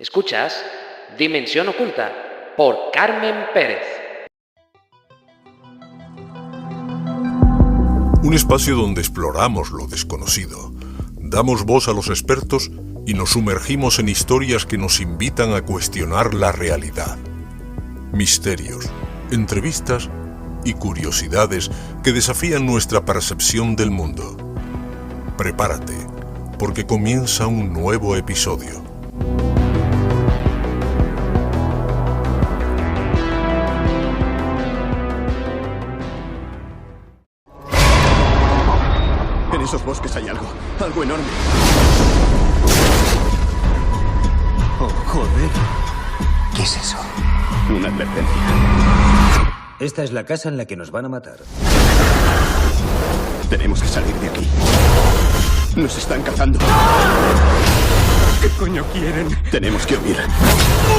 Escuchas Dimensión Oculta por Carmen Pérez. Un espacio donde exploramos lo desconocido, damos voz a los expertos y nos sumergimos en historias que nos invitan a cuestionar la realidad. Misterios, entrevistas y curiosidades que desafían nuestra percepción del mundo. Prepárate, porque comienza un nuevo episodio. En esos bosques hay algo enorme. Oh, joder. ¿Qué es eso? Una advertencia. Esta es la casa en la que nos van a matar. Tenemos que salir de aquí. Nos están cazando. ¿Qué coño quieren? Tenemos que huir.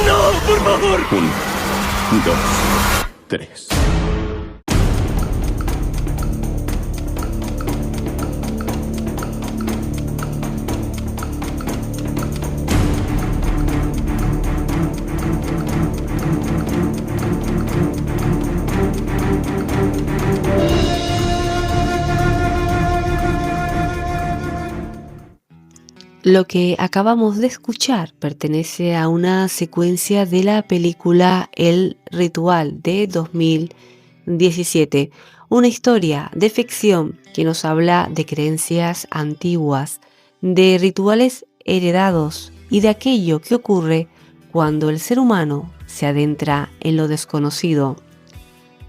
¡No, por favor! 1, 2, 3. Lo que acabamos de escuchar pertenece a una secuencia de la película El Ritual de 2017, una historia de ficción que nos habla de creencias antiguas, de rituales heredados y de aquello que ocurre cuando el ser humano se adentra en lo desconocido.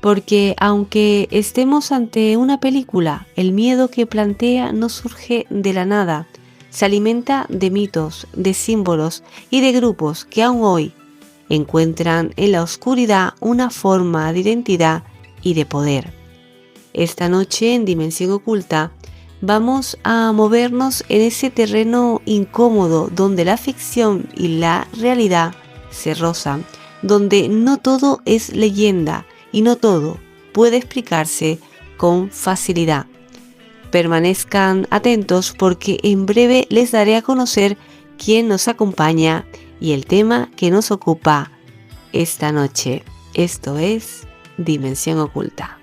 Porque aunque estemos ante una película, el miedo que plantea no surge de la nada. Se alimenta de mitos, de símbolos y de grupos que aún hoy encuentran en la oscuridad una forma de identidad y de poder. Esta noche en Dimensión Oculta vamos a movernos en ese terreno incómodo donde la ficción y la realidad se rozan, donde no todo es leyenda y no todo puede explicarse con facilidad. Permanezcan atentos porque en breve les daré a conocer quién nos acompaña y el tema que nos ocupa esta noche. Esto es Dimensión Oculta.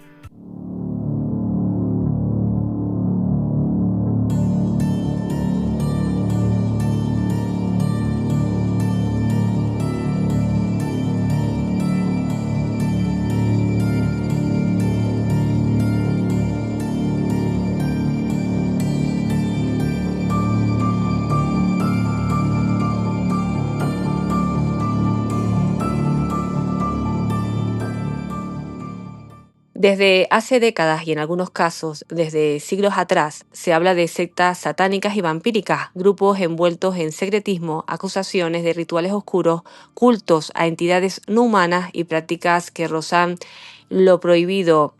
Desde hace décadas y en algunos casos desde siglos atrás se habla de sectas satánicas y vampíricas, grupos envueltos en secretismo, acusaciones de rituales oscuros, cultos a entidades no humanas y prácticas que rozan lo prohibido.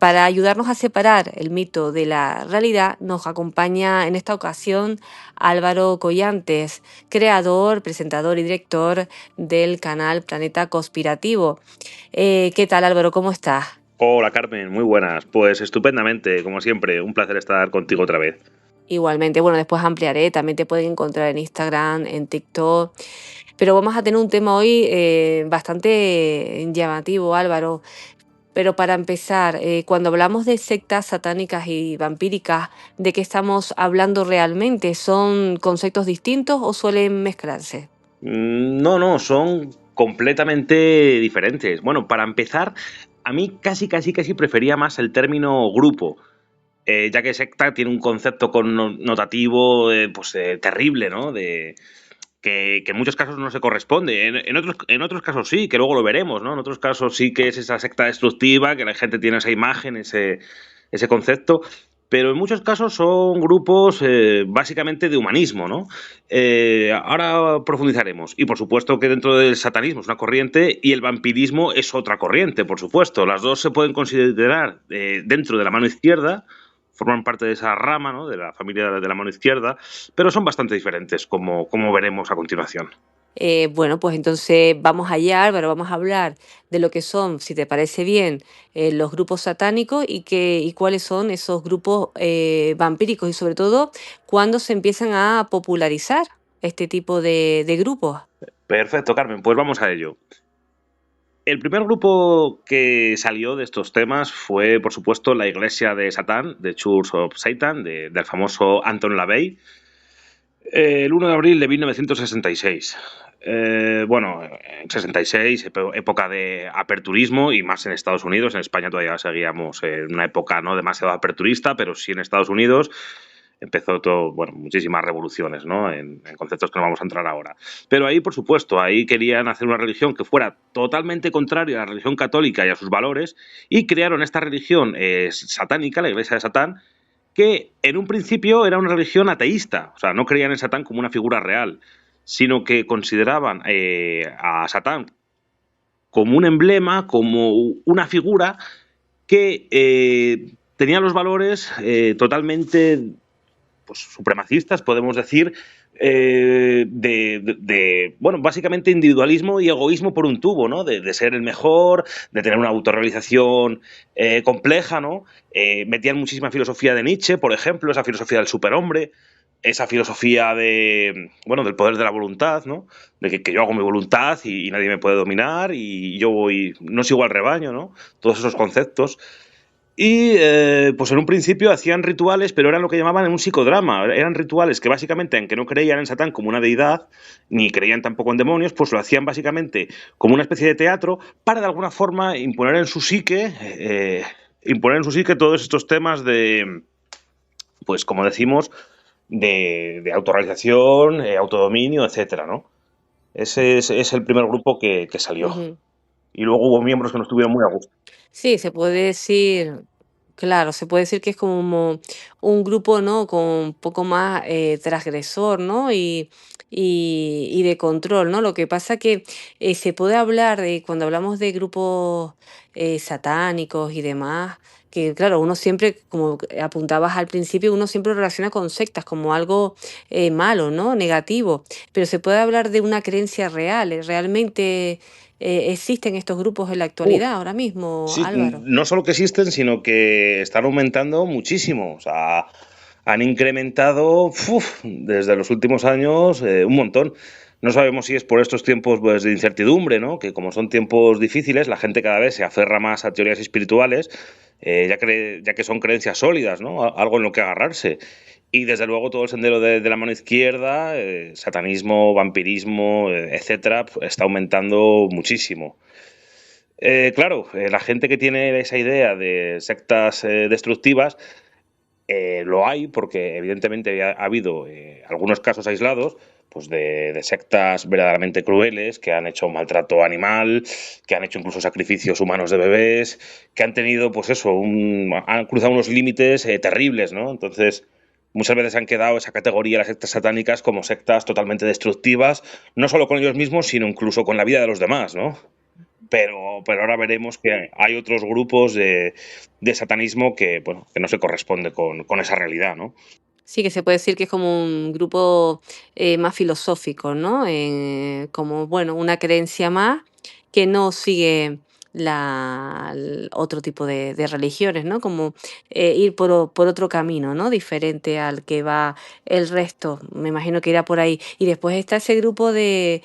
Para ayudarnos a separar el mito de la realidad nos acompaña en esta ocasión Álvaro Collantes, creador, presentador y director del canal Planeta Conspirativo. ¿Qué tal, Álvaro? ¿Cómo estás? Hola Carmen, muy buenas. Pues estupendamente, como siempre, un placer estar contigo otra vez. Igualmente, bueno, después ampliaré, también te pueden encontrar en Instagram, en TikTok, pero vamos a tener un tema hoy bastante llamativo, Álvaro. Pero para empezar, cuando hablamos de sectas satánicas y vampíricas, ¿de qué estamos hablando realmente? ¿Son conceptos distintos o suelen mezclarse? No, son completamente diferentes. Bueno, para empezar, a mí casi prefería más el término grupo, ya que secta tiene un concepto connotativo terrible, ¿no? Que en muchos casos no se corresponde. En otros casos sí, que luego lo veremos, ¿no? En otros casos sí que es esa secta destructiva, que la gente tiene esa imagen, ese concepto. Pero en muchos casos son grupos básicamente de humanismo, ¿no? Ahora profundizaremos. Y por supuesto que dentro del satanismo es una corriente y el vampirismo es otra corriente, por supuesto. Las dos se pueden considerar dentro de la mano izquierda, forman parte de esa rama, ¿no? De la familia de la mano izquierda, pero son bastante diferentes, como veremos a continuación. Bueno, pues entonces vamos allá, Álvaro, vamos a hablar de lo que son, si te parece bien, los grupos satánicos y cuáles son esos grupos vampíricos y sobre todo cuándo se empiezan a popularizar. este tipo de grupos. Perfecto, Carmen, pues vamos a ello. El primer grupo que salió de estos temas fue, por supuesto, la Iglesia de Satán, The Church of Satan, del famoso Anton LaVey, el 1 de abril de 1966. Bueno, en 66, época de aperturismo, y más en Estados Unidos. En España todavía seguíamos en una época no demasiado aperturista, pero sí en Estados Unidos empezó todo, bueno, muchísimas revoluciones, ¿no? En conceptos que no vamos a entrar ahora. Pero ahí, por supuesto, ahí querían hacer una religión que fuera totalmente contraria a la religión católica y a sus valores, y crearon esta religión satánica, la Iglesia de Satán, que en un principio era una religión ateísta. O sea, no creían en Satán como una figura real, sino que consideraban a Satán como un emblema, como una figura que tenía los valores totalmente, pues, supremacistas, podemos decir, bueno, básicamente individualismo y egoísmo por un tubo, ¿no? De ser el mejor, de tener una autorrealización compleja, ¿no? Metían muchísima filosofía de Nietzsche, por ejemplo, esa filosofía del superhombre, esa filosofía bueno, del poder de la voluntad, ¿no? De que yo hago mi voluntad y nadie me puede dominar y yo no sigo al rebaño, ¿no? Todos esos conceptos. Y pues en un principio hacían rituales, pero eran lo que llamaban un psicodrama. Eran rituales que básicamente, aunque no creían en Satán como una deidad, ni creían tampoco en demonios, pues lo hacían básicamente como una especie de teatro para de alguna forma imponer en su psique todos estos temas de, pues como decimos, de autorrealización, autodominio, etcétera, ¿no? Ese es el primer grupo que salió. Ujú. Y luego hubo miembros que no estuvieron muy a gusto. Sí, se puede decir, claro, se puede decir que es como un grupo, ¿no? Con un poco más transgresor, ¿no? Y de control, ¿no? Lo que pasa que se puede hablar de, cuando hablamos de grupos satánicos y demás, que claro, uno siempre, como apuntabas al principio, uno siempre lo relaciona con sectas como algo malo, ¿no? Negativo, pero se puede hablar de una creencia real, realmente existen estos grupos en la Uf, actualidad, ahora mismo, sí, Álvaro. no solo que existen, sino que están aumentando muchísimo. O sea, han incrementado desde los últimos años un montón. No sabemos si es por estos tiempos, pues, de incertidumbre, ¿no? Que como son tiempos difíciles, la gente cada vez se aferra más a teorías espirituales, ya que son creencias sólidas, ¿no? Algo en lo que agarrarse. Y desde luego todo el sendero de la mano izquierda, satanismo, vampirismo, etcétera, pues, está aumentando muchísimo. Claro, la gente que tiene esa idea de sectas destructivas, lo hay porque evidentemente ha habido algunos casos aislados, pues de sectas verdaderamente crueles que han hecho maltrato animal, que han hecho incluso sacrificios humanos de bebés, que han tenido, pues eso, han cruzado unos límites terribles, ¿no? Entonces, muchas veces han quedado esa categoría, las sectas satánicas, como sectas totalmente destructivas, no solo con ellos mismos, sino incluso con la vida de los demás, ¿no? Pero ahora veremos que hay otros grupos de satanismo que, bueno, que no se corresponde con esa realidad, ¿no? Sí, que se puede decir que es como un grupo más filosófico, ¿no? Como, bueno, una creencia más que no sigue otro tipo de religiones, ¿no? Como ir por otro camino, ¿no? Diferente al que va el resto. Me imagino que irá por ahí. Y después está ese grupo de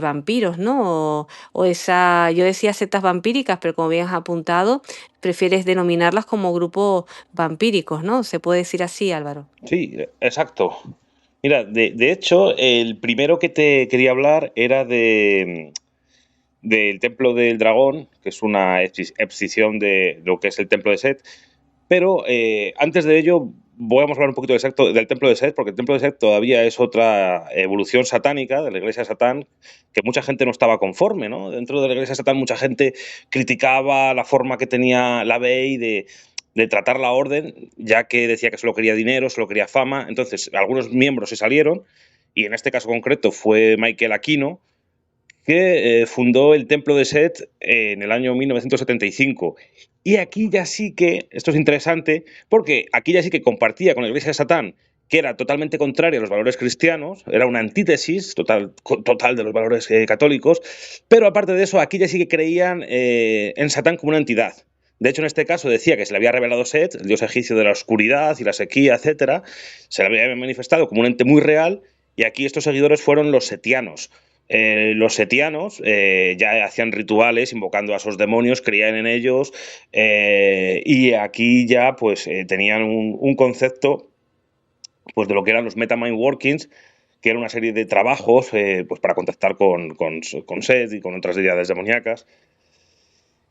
vampiros, ¿no? O esa, yo decía sectas vampíricas, pero como bien has apuntado, prefieres denominarlas como grupos vampíricos, ¿no? Se puede decir así, Álvaro. Sí, exacto. Mira, de hecho, el primero que te quería hablar era del Templo del Dragón, que es una escisión de lo que es el Templo de Set. Pero antes de ello, voy a hablar un poquito del Templo de Set, porque el Templo de Set todavía es otra evolución satánica de la Iglesia de Satán, que mucha gente no estaba conforme, ¿no? Dentro de la Iglesia de Satán mucha gente criticaba la forma que tenía la BEI de tratar la orden, ya que decía que solo quería dinero, solo quería fama. Entonces, algunos miembros se salieron, y en este caso concreto fue Michael Aquino, que fundó el Templo de Set en el año 1975. Y aquí ya sí que, esto es interesante, porque aquí ya sí que compartía con la Iglesia de Satán, que era totalmente contraria a los valores cristianos, era una antítesis total de los valores católicos, pero aparte de eso, aquí ya sí que creían en Satán como una entidad. De hecho, en este caso decía que se le había revelado Set, el dios egipcio de la oscuridad y la sequía, etcétera, se le había manifestado como un ente muy real, Y aquí estos seguidores fueron los setianos. Los setianos ya hacían rituales invocando a esos demonios, creían en ellos, y aquí ya pues tenían un concepto pues de lo que eran los Metamind Workings, que era una serie de trabajos pues para contactar con Set y con otras deidades demoníacas.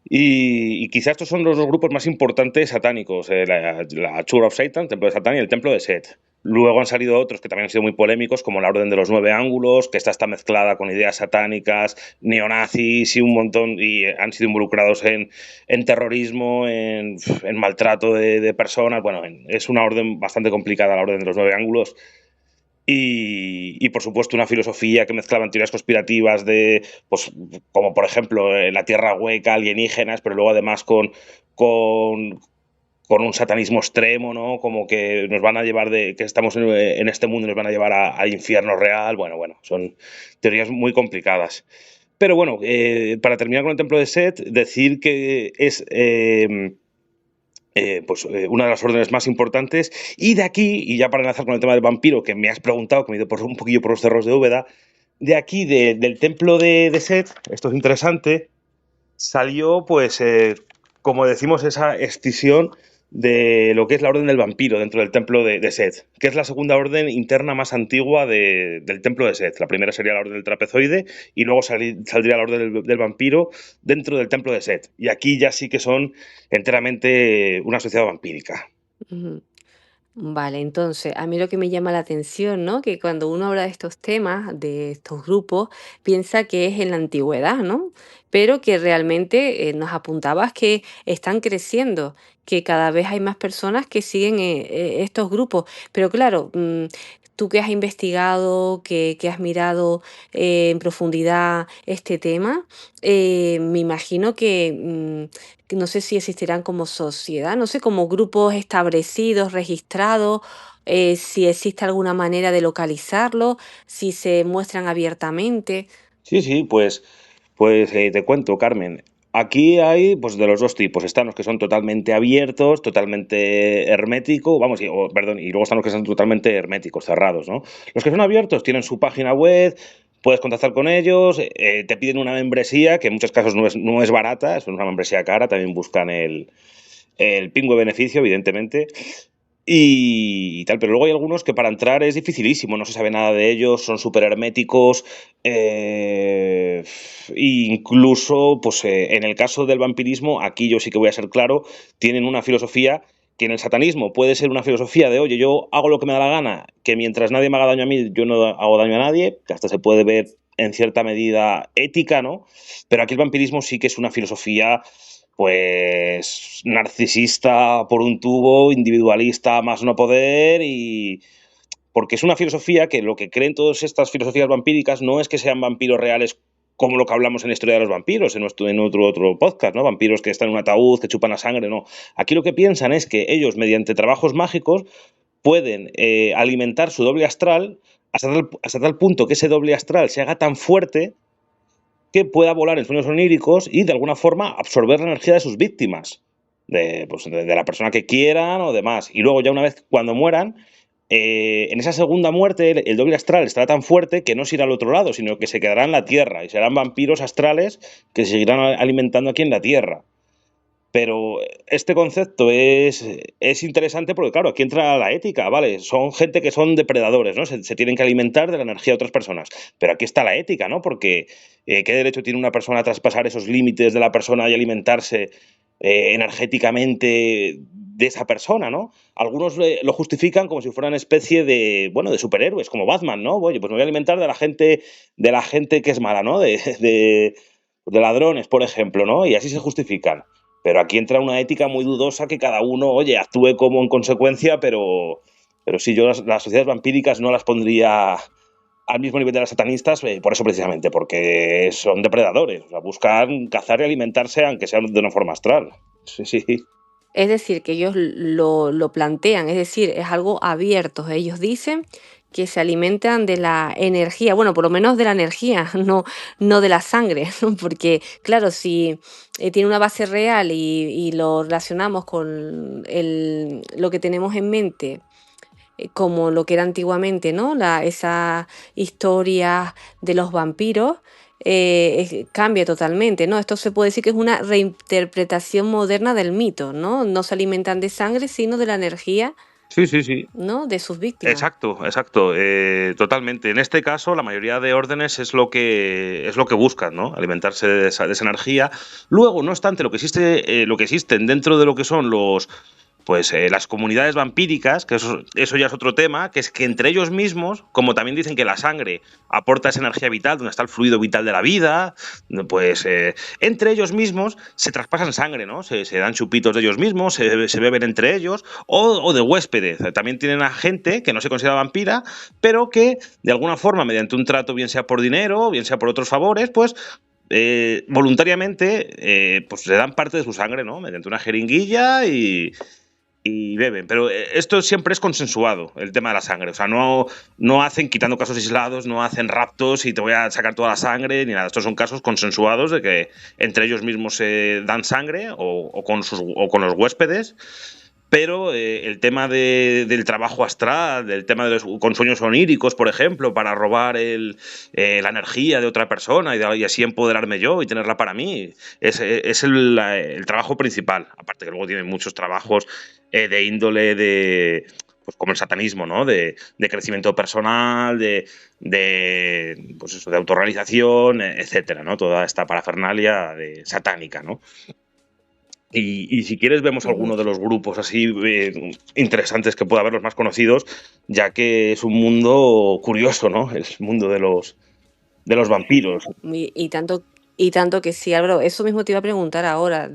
Y quizás estos son los dos grupos más importantes satánicos, la Church of Satan, el Templo de Satán, y el Templo de Set. Luego han salido otros que también han sido muy polémicos, como la Orden de los Nueve Ángulos, que esta está mezclada con ideas satánicas, neonazis y un montón, y han sido involucrados en terrorismo, en maltrato de personas. Bueno, es una orden bastante complicada, la Orden de los Nueve Ángulos. Y, por supuesto una filosofía que mezclaba teorías conspirativas pues, como por ejemplo la tierra hueca, alienígenas, pero luego además con un satanismo extremo, ¿no? Como que nos van a llevar que estamos en este mundo y nos van a llevar al infierno real. Bueno, son teorías muy complicadas. Pero bueno, para terminar con el Templo de Set, decir que es una de las órdenes más importantes. Y de aquí, y ya para enlazar con el tema del vampiro, que me has preguntado, que me he ido un poquillo por los cerros de Úbeda, de aquí, del templo de Set, esto es interesante, salió, pues, como decimos, esa escisión de lo que es la orden del vampiro dentro del templo de Set, que es la segunda orden interna más antigua del templo de Set. La primera sería la orden del trapezoide y luego saldría la orden del vampiro dentro del templo de Set. Y aquí ya sí que son enteramente una sociedad vampírica. Ujú. Vale, entonces, a mí lo que me llama la atención, ¿no? Que cuando uno habla de estos temas, de estos grupos, piensa que es en la antigüedad, ¿no? Pero que realmente nos apuntabas que están creciendo, que cada vez hay más personas que siguen estos grupos. Pero claro, tú que has investigado, que has mirado en profundidad este tema, me imagino que no sé si existirán como sociedad, no sé, como grupos establecidos, registrados, si existe alguna manera de localizarlo, si se muestran abiertamente. Sí, pues te cuento, Carmen. Aquí hay pues de los dos tipos. Están los que son totalmente abiertos, totalmente herméticos, vamos, perdón, y luego están los que son totalmente herméticos, cerrados, ¿no? Los que son abiertos tienen su página web, puedes contactar con ellos, te piden una membresía, que en muchos casos no es barata, es una membresía cara, también buscan el pingüe beneficio, evidentemente. Y tal, pero luego hay algunos que para entrar es dificilísimo, no se sabe nada de ellos, son súper herméticos, incluso pues, en el caso del vampirismo, aquí yo sí que voy a ser claro, tienen una filosofía que en el satanismo puede ser una filosofía de, oye, yo hago lo que me da la gana, que mientras nadie me haga daño a mí, yo no hago daño a nadie, que hasta se puede ver en cierta medida ética, ¿no? Pero aquí el vampirismo sí que es una filosofía pues narcisista por un tubo, individualista más no poder, y porque es una filosofía que lo que creen todas estas filosofías vampíricas no es que sean vampiros reales como lo que hablamos en la historia de los vampiros, en otro podcast, ¿no? Vampiros que están en un ataúd, que chupan la sangre, no. Aquí lo que piensan es que ellos, mediante trabajos mágicos, pueden alimentar su doble astral hasta tal punto que ese doble astral se haga tan fuerte que pueda volar en sueños oníricos y de alguna forma absorber la energía de sus víctimas, pues, de la persona que quieran o demás. Y luego ya una vez cuando mueran, en esa segunda muerte el doble astral estará tan fuerte que no se irá al otro lado, sino que se quedará en la Tierra y serán vampiros astrales que se seguirán alimentando aquí en la Tierra. Pero este concepto es interesante porque, claro, aquí entra la ética, ¿vale? Son gente que son depredadores, ¿no? Se tienen que alimentar de la energía de otras personas. Pero aquí está la ética, ¿no? Porque ¿qué derecho tiene una persona a traspasar esos límites de la persona y alimentarse energéticamente de esa persona, ¿no? Algunos lo justifican como si fuera una especie de, bueno, de superhéroes, como Batman, ¿no? Oye, pues me voy a alimentar de la gente que es mala, ¿no? De ladrones, por ejemplo, ¿no? Y así se justifican. Pero aquí entra una ética muy dudosa que cada uno, oye, actúe como en consecuencia, pero sí, yo las sociedades vampíricas no las pondría al mismo nivel de las satanistas, por eso precisamente, porque son depredadores, o sea, buscan cazar y alimentarse, aunque sea de una forma astral. Sí, sí. Es decir, que ellos lo plantean, es decir, es algo abierto. Ellos dicen que se alimentan de la energía, bueno, por lo menos de la energía, no de la sangre, ¿no? Porque, claro, si tiene una base real y lo relacionamos con lo que tenemos en mente como lo que era antiguamente, ¿no? Esa historia de los vampiros cambia totalmente, ¿no? Esto se puede decir que es una reinterpretación moderna del mito, ¿no? No se alimentan de sangre, sino de la energía, Sí, sí, sí. ¿no? De sus víctimas. Exacto, exacto, totalmente. En este caso, la mayoría de órdenes es lo que buscan, ¿no? Alimentarse de esa energía. Luego, no obstante, lo que existen dentro de lo que son las comunidades vampíricas, que eso ya es otro tema, que es que entre ellos mismos, como también dicen que la sangre aporta esa energía vital, donde está el fluido vital de la vida, entre ellos mismos se traspasan sangre, ¿no? Se dan chupitos de ellos mismos, se beben entre ellos, o de huéspedes. También tienen a gente que no se considera vampira, pero que de alguna forma, mediante un trato, bien sea por dinero, bien sea por otros favores, pues voluntariamente pues le dan parte de su sangre, ¿no? Mediante una jeringuilla y beben. Pero esto siempre es consensuado, el tema de la sangre. O sea, no hacen, quitando casos aislados, no hacen raptos y te voy a sacar toda la sangre, ni nada. Estos son casos consensuados de que entre ellos mismos se dan sangre o con los huéspedes. Pero el tema del trabajo astral, del tema con sueños oníricos, por ejemplo, para robar la energía de otra persona y así empoderarme yo y tenerla para mí, es el trabajo principal. Aparte que luego tienen muchos trabajos de índole pues como el satanismo, ¿no? De crecimiento personal, pues eso, de autorrealización, etcétera, ¿no? Toda esta parafernalia satánica, ¿no? Y si quieres vemos Ujú. alguno de los grupos así interesantes que pueda haber, los más conocidos, ya que es un mundo curioso, ¿no? El mundo de los vampiros. Y tanto que sí, Álvaro, eso mismo te iba a preguntar ahora,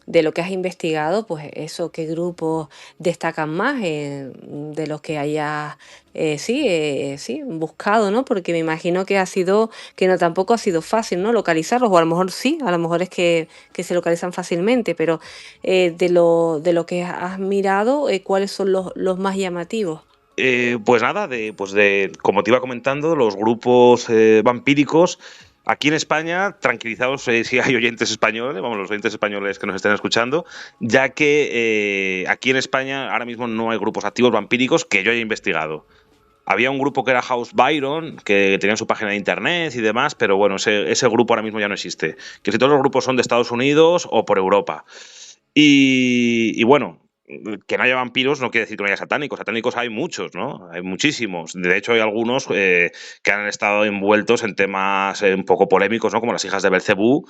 de lo que has investigado, pues eso, ¿qué grupos destacan más de los que hayas, sí, buscado, ¿no? Porque me imagino que que no tampoco ha sido fácil, ¿no? Localizarlos, o a lo mejor sí, a lo mejor es que se localizan fácilmente, pero de lo que has mirado, ¿cuáles son los más llamativos? Pues nada, como te iba comentando, los grupos vampíricos. Aquí en España, tranquilizados si hay oyentes españoles, vamos, los oyentes españoles que nos estén escuchando, ya que aquí en España ahora mismo no hay grupos activos vampíricos que yo haya investigado. Había un grupo que era House Byron, que tenía su página de internet y demás, pero bueno, ese grupo ahora mismo ya no existe. Que si todos los grupos son de Estados Unidos o por Europa. Y bueno, que no haya vampiros no quiere decir que no haya satánicos. Satánicos hay muchos, ¿no? Hay muchísimos. De hecho, hay algunos que han estado envueltos en temas un poco polémicos, ¿no? Como las hijas de Belcebú,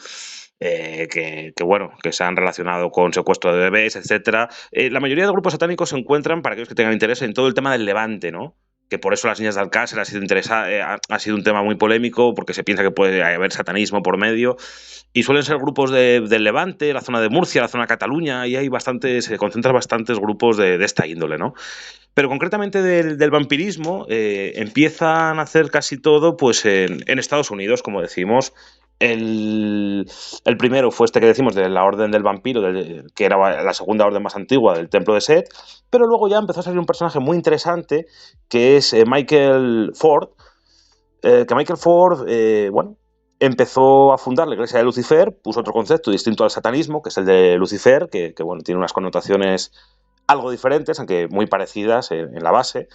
bueno, que se han relacionado con secuestro de bebés, etcétera. La mayoría de grupos satánicos se encuentran, para aquellos que tengan interés, en todo el tema del Levante, ¿no? Que por eso las niñas de Alcácer ha sido un tema muy polémico, porque se piensa que puede haber satanismo por medio. Y suelen ser grupos del Levante, la zona de Murcia, la zona de Cataluña, y se concentran bastantes grupos de esta índole, ¿no? Pero concretamente del vampirismo empiezan a hacer casi todo pues en Estados Unidos, como decimos. El primero fue este que decimos de la Orden del Vampiro, que era la segunda orden más antigua del Templo de Set, pero luego ya empezó a salir un personaje muy interesante que es Michael Ford, que Michael Ford, bueno, empezó a fundar la iglesia de Lucifer, puso otro concepto distinto al satanismo, que es el de Lucifer, que bueno, tiene unas connotaciones algo diferentes, aunque muy parecidas en la base.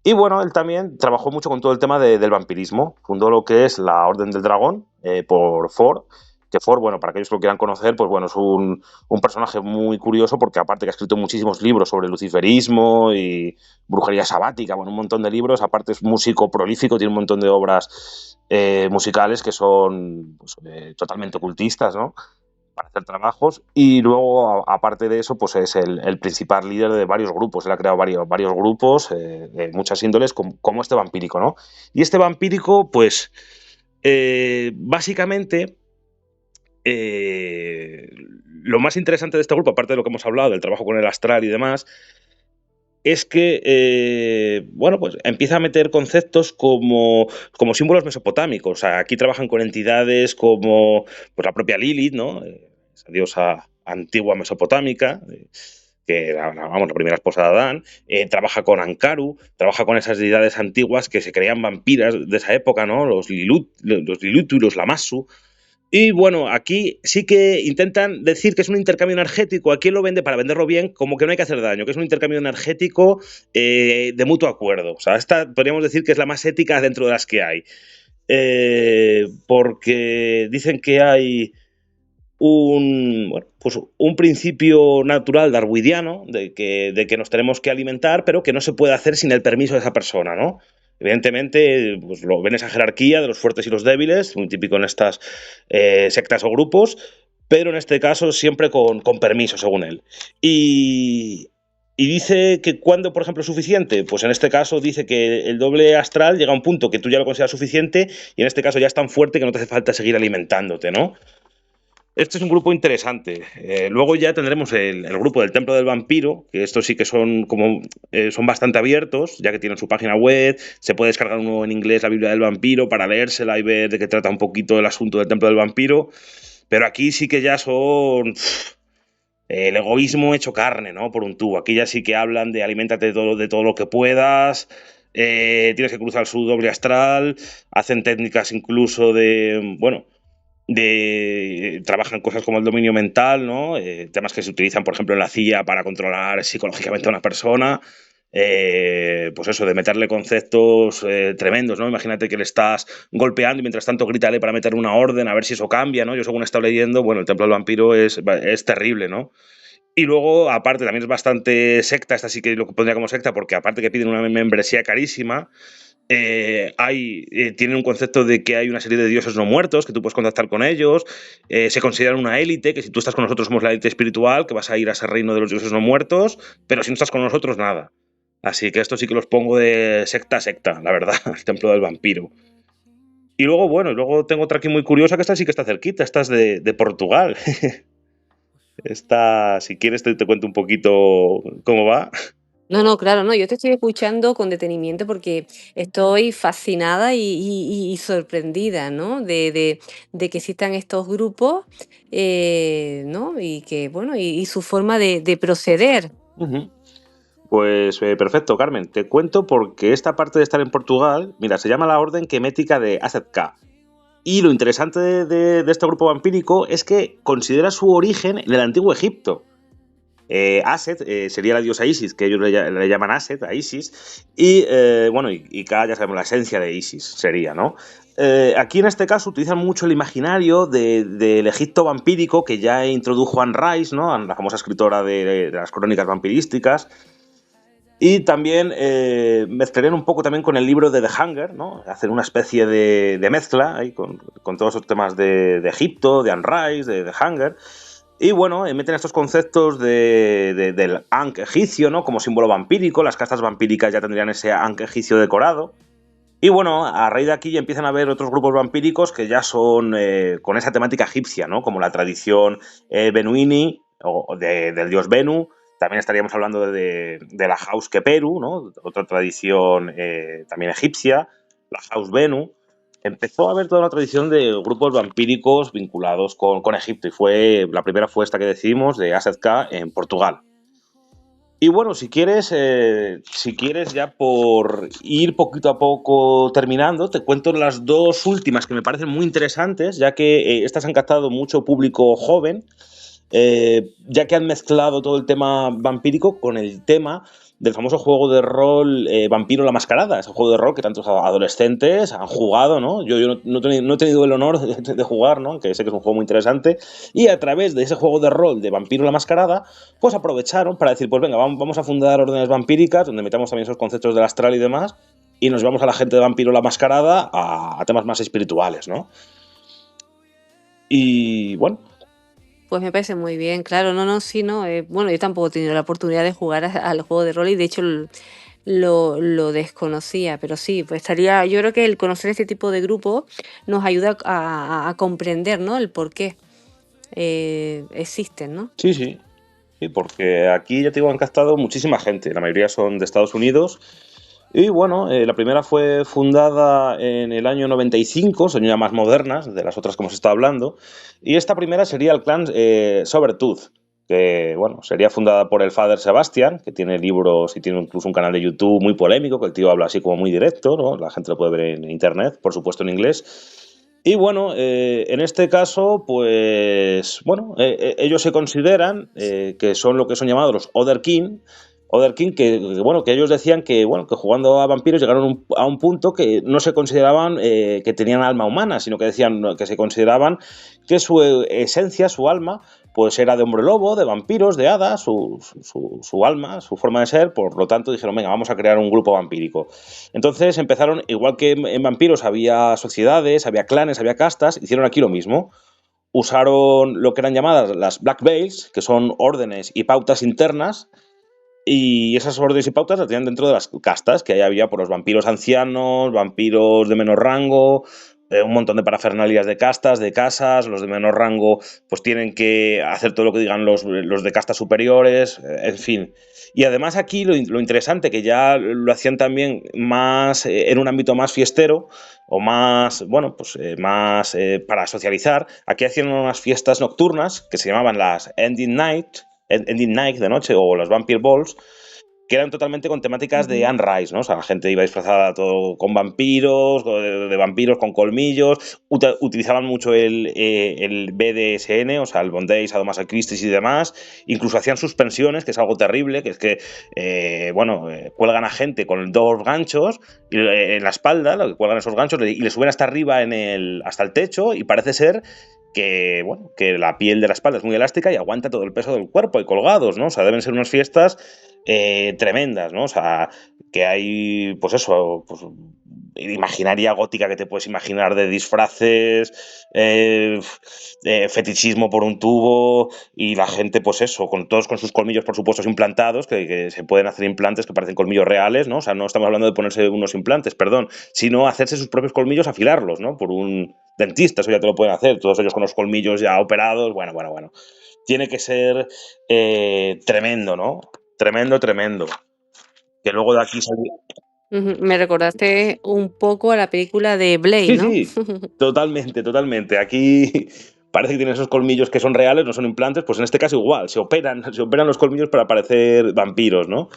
Y bueno, él también trabajó mucho con todo el tema del vampirismo. Fundó lo que es la Orden del Dragón por Ford. Que Ford, bueno, para aquellos que lo quieran conocer, pues bueno, es un personaje muy curioso porque aparte que ha escrito muchísimos libros sobre luciferismo y brujería sabática, bueno, un montón de libros, aparte es músico prolífico, tiene un montón de obras musicales que son pues, totalmente ocultistas, ¿no? Para hacer trabajos y luego aparte de eso pues es el principal líder de varios grupos. Él ha creado varios grupos de muchas índoles como este vampírico, ¿no? Y este vampírico pues básicamente lo más interesante de este grupo, aparte de lo que hemos hablado del trabajo con el astral y demás, es que, bueno, pues empieza a meter conceptos como símbolos mesopotámicos. O sea, aquí trabajan con entidades como pues, la propia Lilith, ¿no? Esa diosa antigua mesopotámica, que era, vamos, la primera esposa de Adán. Trabaja con Ankaru, trabaja con esas deidades antiguas que se creían vampiras de esa época, ¿no? Los Lilutu y los Lamassu. Y bueno, aquí sí que intentan decir que es un intercambio energético. Aquí lo vende para venderlo bien, como que no hay que hacer daño, que es un intercambio energético de mutuo acuerdo. O sea, esta podríamos decir que es la más ética dentro de las que hay. Porque dicen que hay pues un principio natural darwiniano de que nos tenemos que alimentar, pero que no se puede hacer sin el permiso de esa persona, ¿no? Evidentemente, pues lo ven esa jerarquía de los fuertes y los débiles, muy típico en estas sectas o grupos, pero en este caso siempre con permiso, según él. Y dice que cuando, por ejemplo, es suficiente, pues en este caso dice que el doble astral llega a un punto que tú ya lo consideras suficiente y en este caso ya es tan fuerte que no te hace falta seguir alimentándote, ¿no? Este es un grupo interesante. Luego ya tendremos el grupo del Templo del Vampiro, que estos sí que son son bastante abiertos, ya que tienen su página web, se puede descargar uno en inglés la Biblia del Vampiro para leérsela y ver de qué trata un poquito el asunto del Templo del Vampiro, pero aquí sí que ya son el egoísmo hecho carne, ¿no? Por un tubo. Aquí ya sí que hablan de aliméntate de todo lo que puedas, tienes que cruzar su doble astral, hacen técnicas incluso trabajan cosas como el dominio mental, ¿no? Temas que se utilizan, por ejemplo, en la CIA para controlar psicológicamente a una persona. Pues eso, de meterle conceptos tremendos, ¿no? Imagínate que le estás golpeando y mientras tanto grítale para meter una orden a ver si eso cambia, ¿no? Yo según he estado leyendo, bueno, el Templo del Vampiro es terrible, ¿no? Y luego, aparte, también es bastante secta, esta sí que lo pondría como secta, porque aparte que piden una membresía carísima, tienen un concepto de que hay una serie de dioses no muertos, que tú puedes contactar con ellos, se consideran una élite, que si tú estás con nosotros somos la élite espiritual, que vas a ir a ese reino de los dioses no muertos, pero si no estás con nosotros, nada. Así que esto sí que los pongo de secta a secta, la verdad, el Templo del Vampiro. Y luego, bueno, luego tengo otra aquí muy curiosa, que esta sí que está cerquita, esta es de Portugal. Esta, si quieres, te cuento un poquito cómo va. No, no, claro, no, yo te estoy escuchando con detenimiento porque estoy fascinada y sorprendida, ¿no? De que existan estos grupos, ¿no? Y que, bueno, y su forma de proceder. Ujú. Pues perfecto, Carmen. Te cuento porque esta parte de estar en Portugal, mira, se llama la Orden Quemética de Aset-K. Y lo interesante de este grupo vampírico es que considera su origen en el antiguo Egipto. Aset sería la diosa Isis, que ellos le llaman Aset, a Isis, y bueno, y Ka, ya sabemos, la esencia de Isis sería, ¿no? Aquí en este caso utilizan mucho el imaginario del Egipto vampírico que ya introdujo Anne Rice, ¿no? La famosa escritora de las crónicas vampirísticas. Y también mezclarían un poco también con el libro de The Hunger, ¿no? Hacen una especie de mezcla ahí con todos esos temas de Egipto, de Anne Rice, de The Hunger. Y bueno, meten estos conceptos del Ankh egipcio, ¿no? Como símbolo vampírico. Las castas vampíricas ya tendrían ese Ankh egipcio decorado. Y bueno, a raíz de aquí ya empiezan a haber otros grupos vampíricos que ya son con esa temática egipcia, ¿no? Como la tradición Benuini, o del dios Benu. También estaríamos hablando de la House Keperu, ¿no? Otra tradición también egipcia, la House Benu. Empezó a haber toda una tradición de grupos vampíricos vinculados con Egipto y la primera fue esta que decimos, de Aset-K en Portugal. Y bueno, si quieres ya por ir poquito a poco terminando, te cuento las dos últimas que me parecen muy interesantes, ya que estas han captado mucho público joven, ya que han mezclado todo el tema vampírico con el tema del famoso juego de rol Vampiro la Mascarada, ese juego de rol que tantos adolescentes han jugado, ¿no? Yo no he tenido el honor de jugar, ¿no? Que sé que es un juego muy interesante, y a través de ese juego de rol de Vampiro la Mascarada, pues aprovecharon para decir, pues venga, vamos a fundar órdenes vampíricas, donde metamos también esos conceptos del astral y demás, y nos llevamos a la gente de Vampiro la Mascarada a temas más espirituales, ¿no? Y bueno... Pues me parece muy bien, claro, no, sí, no. Bueno, yo tampoco he tenido la oportunidad de jugar al juego de rol y de hecho lo desconocía, pero sí, pues yo creo que el conocer este tipo de grupos nos ayuda a comprender, ¿no? El por qué existen, ¿no? Sí, porque aquí, ya te digo, han captado muchísima gente, la mayoría son de Estados Unidos. Y bueno, la primera fue fundada en el año 95, son ya más modernas de las otras que hemos estado hablando, y esta primera sería el clan Sobertooth, que bueno, sería fundada por el Father Sebastian, que tiene libros y tiene incluso un canal de YouTube muy polémico, que el tío habla así como muy directo, ¿no? La gente lo puede ver en internet, por supuesto en inglés. Y bueno, en este caso, pues bueno, ellos se consideran que son lo que son llamados los Otherkin. Otherkin bueno, que ellos decían que, bueno, que jugando a vampiros llegaron a un punto que no se consideraban que tenían alma humana, sino que decían que se consideraban que su esencia, su alma, pues era de hombre lobo, de vampiros, de hadas, su alma, su forma de ser. Por lo tanto dijeron, venga, vamos a crear un grupo vampírico. Entonces empezaron, igual que en vampiros había sociedades, había clanes, había castas, hicieron aquí lo mismo. Usaron lo que eran llamadas las Black Veils, que son órdenes y pautas internas, y esas órdenes y pautas las tenían dentro de las castas, que ahí había por los vampiros ancianos, vampiros de menor rango, un montón de parafernalias de castas, de casas. Los de menor rango pues tienen que hacer todo lo que digan los de castas superiores, en fin. Y además aquí lo interesante, que ya lo hacían también más en un ámbito más fiestero, o más, bueno, pues más para socializar. Aquí hacían unas fiestas nocturnas que se llamaban las Ending Night de noche, o los Vampire Balls, que eran totalmente con temáticas de Anne Rice, ¿no? O sea, la gente iba disfrazada todo con vampiros, de vampiros con colmillos, utilizaban mucho el BDSM, o sea, el bondage, sadomasochismo y demás. Incluso hacían suspensiones, que es algo terrible, que es que, cuelgan a gente con 2 ganchos en la espalda, lo que cuelgan esos ganchos, y le suben hasta arriba hasta el techo, y parece ser que, bueno, que la piel de la espalda es muy elástica y aguanta todo el peso del cuerpo, y colgados, ¿no? O sea, deben ser unas fiestas tremendas, ¿no? O sea, que hay, pues eso, pues imaginaria gótica que te puedes imaginar, de disfraces, fetichismo por un tubo, y la gente, pues eso, todos con sus colmillos, por supuesto, implantados, que se pueden hacer implantes que parecen colmillos reales, ¿no? O sea, no estamos hablando de ponerse unos implantes, perdón, sino hacerse sus propios colmillos, afilarlos, ¿no? Por un dentista, eso ya te lo pueden hacer, todos ellos con los colmillos ya operados. Bueno. Tiene que ser tremendo, ¿no? Tremendo. Que luego de aquí salió. Me recordaste un poco a la película de Blade, ¿no? Sí, totalmente. Aquí parece que tienen esos colmillos que son reales, no son implantes. Pues en este caso igual, se operan los colmillos para parecer vampiros, ¿no?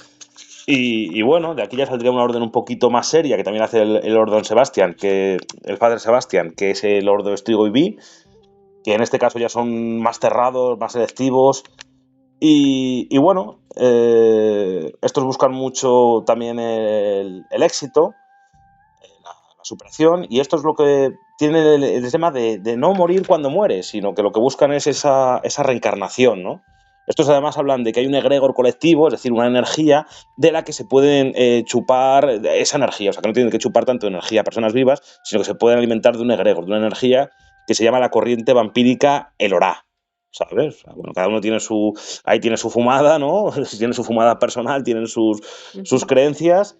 Y bueno, de aquí ya saldría una orden un poquito más seria, que también hace el Lord Don Sebastian, el Father Sebastian, que es el Lord de Strigoi B, que en este caso ya son más cerrados, más selectivos. Y bueno, estos buscan mucho también el éxito, la superación, y esto es lo que tiene el tema de no morir cuando mueres, sino que lo que buscan es esa reencarnación, ¿no? Estos además hablan de que hay un egregor colectivo, es decir, una energía de la que se pueden chupar esa energía. O sea, que no tienen que chupar tanto energía a personas vivas, sino que se pueden alimentar de un egregor, de una energía que se llama la corriente vampírica Elorá, ¿sabes? Bueno, cada uno tiene ahí tiene su fumada, ¿no? Tiene su fumada personal, tienen sus creencias.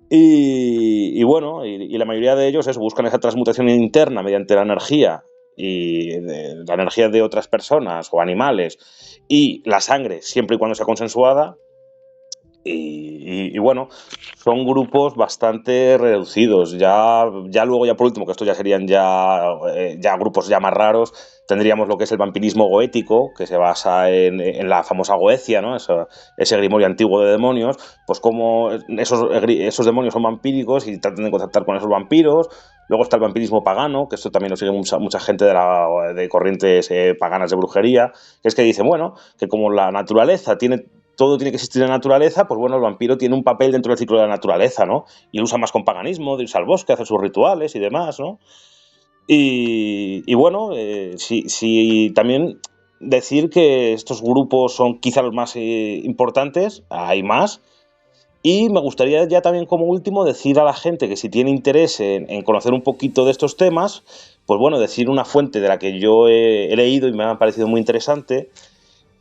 Y bueno, y la mayoría de ellos buscan esa transmutación interna mediante la energía, y la energía de otras personas o animales, y la sangre, siempre y cuando sea consensuada. Y bueno, son grupos bastante reducidos. Ya luego, ya por último, que estos ya serían ya grupos ya más raros, tendríamos lo que es el vampirismo goético, que se basa en la famosa Goecia, ¿no? Ese grimorio antiguo de demonios, pues como esos demonios son vampíricos y tratan de contactar con esos vampiros. Luego está el vampirismo pagano, que esto también lo sigue mucha gente de corrientes paganas de brujería, que es que dice, bueno, que como la naturaleza todo tiene que existir en la naturaleza, pues bueno, el vampiro tiene un papel dentro del ciclo de la naturaleza, ¿no? Y lo usa más con paganismo, de irse al bosque, hacer sus rituales y demás, ¿no? Y bueno, sí, también decir que estos grupos son quizá los más importantes, hay más. Y me gustaría ya también, como último, decir a la gente que si tiene interés en conocer un poquito de estos temas, pues bueno, decir una fuente de la que yo he leído y me ha parecido muy interesante,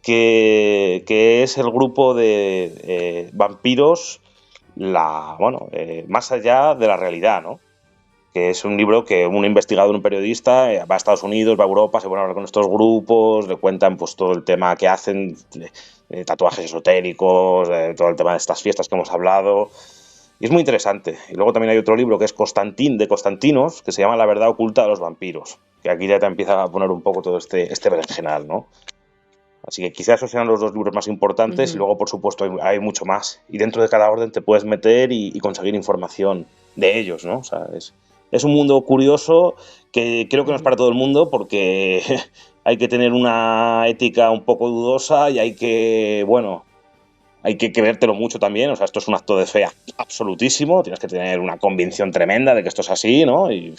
que es el grupo de vampiros, más allá de la realidad, ¿no? Que es un libro que un investigador, un periodista, va a Estados Unidos, va a Europa, se pone a hablar con estos grupos, le cuentan pues todo el tema que hacen, tatuajes esotéricos, todo el tema de estas fiestas que hemos hablado, y es muy interesante. Y luego también hay otro libro que es Constantín, de Constantinos, que se llama La verdad oculta de los vampiros, que aquí ya te empieza a poner un poco todo este berenjenal, ¿no? Así que quizás esos sean los 2 libros más importantes. Y luego, por supuesto, hay mucho más. Y dentro de cada orden te puedes meter y conseguir información de ellos, ¿no? O sea, es es un mundo curioso que creo que no es para todo el mundo porque hay que tener una ética un poco dudosa y hay que creértelo mucho también. O sea, esto es un acto de fe absolutísimo. Tienes que tener una convicción tremenda de que esto es así, ¿no? Y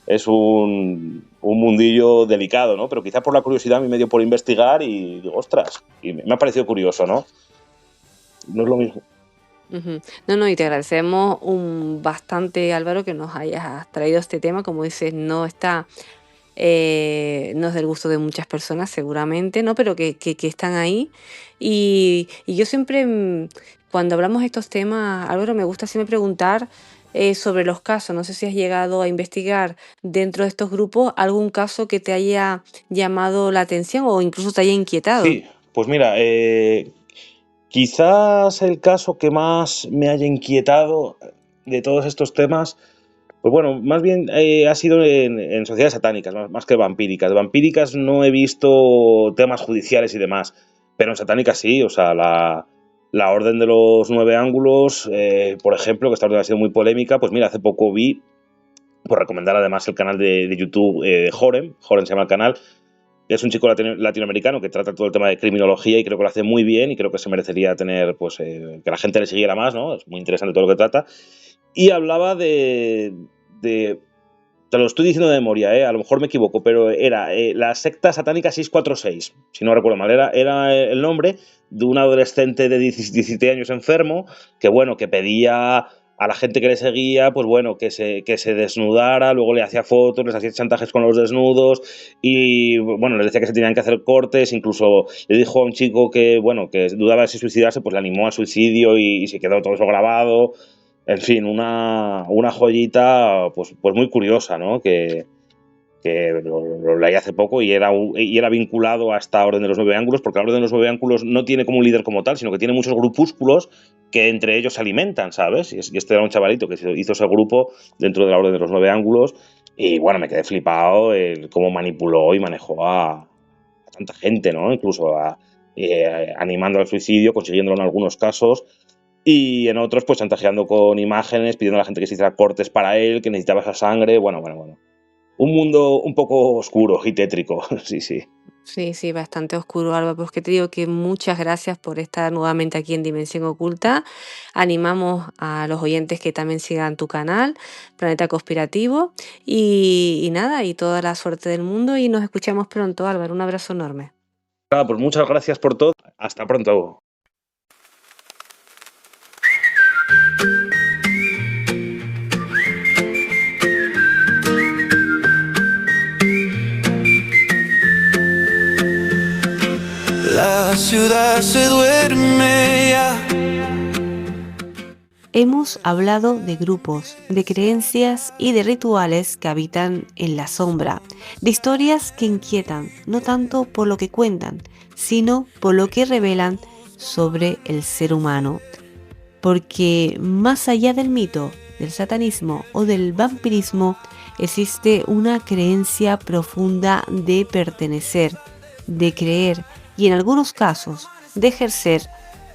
es un mundillo delicado, ¿no? Pero quizá por la curiosidad a mí me dio por investigar y digo, ostras, y me ha parecido curioso, ¿no? No es lo mismo. No, y te agradecemos bastante, Álvaro, que nos hayas traído este tema. Como dices, no es del gusto de muchas personas, seguramente, ¿no? Pero que están ahí. Y yo siempre, cuando hablamos de estos temas, Álvaro, me gusta siempre preguntar sobre los casos. No sé si has llegado a investigar dentro de estos grupos algún caso que te haya llamado la atención o incluso te haya inquietado. Sí, pues mira, quizás el caso que más me haya inquietado de todos estos temas, pues bueno, más bien ha sido en sociedades satánicas, más que vampíricas. De vampíricas no he visto temas judiciales y demás, pero en satánicas sí. O sea, la Orden de los Nueve Ángulos, por ejemplo, que esta orden ha sido muy polémica, pues mira, hace poco vi, por recomendar además el canal de YouTube de Jorem se llama el canal. Es un chico latinoamericano que trata todo el tema de criminología y creo que lo hace muy bien y creo que se merecería tener, pues, que la gente le siguiera más, ¿no? Es muy interesante todo lo que trata. Y hablaba te lo estoy diciendo de memoria, a lo mejor me equivoco, pero era la secta satánica 646, si no recuerdo mal. Era el nombre de un adolescente de 17 años enfermo que, bueno, que pedía a la gente que le seguía, pues bueno, que se desnudara, luego le hacía fotos, les hacía chantajes con los desnudos y, bueno, les decía que se tenían que hacer cortes. Incluso le dijo a un chico que, bueno, que dudaba de si suicidarse, pues le animó al suicidio y se quedó todo eso grabado. En fin, una joyita pues muy curiosa, ¿no? Que lo leí hace poco y era vinculado a esta Orden de los Nueve Ángulos, porque la Orden de los Nueve Ángulos no tiene como un líder como tal, sino que tiene muchos grupúsculos que entre ellos se alimentan, ¿sabes? Y este era un chavalito que hizo ese grupo dentro de la Orden de los Nueve Ángulos y, bueno, me quedé flipado cómo manipuló y manejó a tanta gente, ¿no? Incluso animando al suicidio, consiguiéndolo en algunos casos. Y en otros, pues chantajeando con imágenes, pidiendo a la gente que se hiciera cortes para él, que necesitaba esa sangre. Bueno. Un mundo un poco oscuro y tétrico, sí. Sí, bastante oscuro, Álvaro. Pues que te digo que muchas gracias por estar nuevamente aquí en Dimensión Oculta. Animamos a los oyentes que también sigan tu canal, Planeta Conspirativo. Y nada, y toda la suerte del mundo. Y nos escuchamos pronto, Álvaro. Un abrazo enorme. Nada, pues muchas gracias por todo. Hasta pronto. La ciudad se duerme ya. Hemos hablado de grupos, de creencias y de rituales que habitan en la sombra, de historias que inquietan, no tanto por lo que cuentan, sino por lo que revelan sobre el ser humano. Porque más allá del mito, del satanismo o del vampirismo, existe una creencia profunda de pertenecer, de creer y en algunos casos de ejercer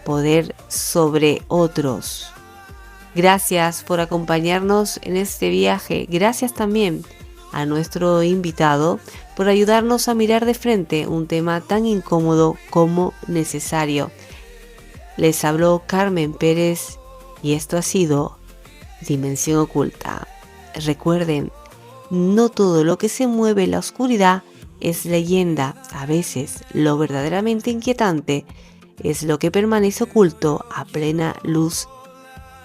poder sobre otros. Gracias por acompañarnos en este viaje. Gracias también a nuestro invitado por ayudarnos a mirar de frente un tema tan incómodo como necesario. Les habló Carmen Pérez y esto ha sido Dimensión Oculta. Recuerden, no todo lo que se mueve en la oscuridad es leyenda. A veces lo verdaderamente inquietante es lo que permanece oculto a plena luz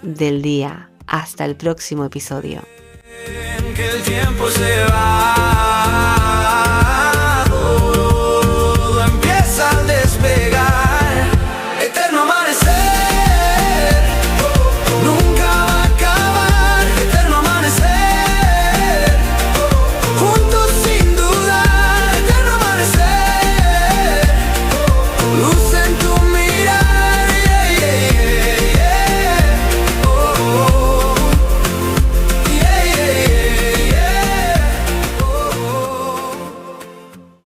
del día. Hasta el próximo episodio. Que el tiempo se va.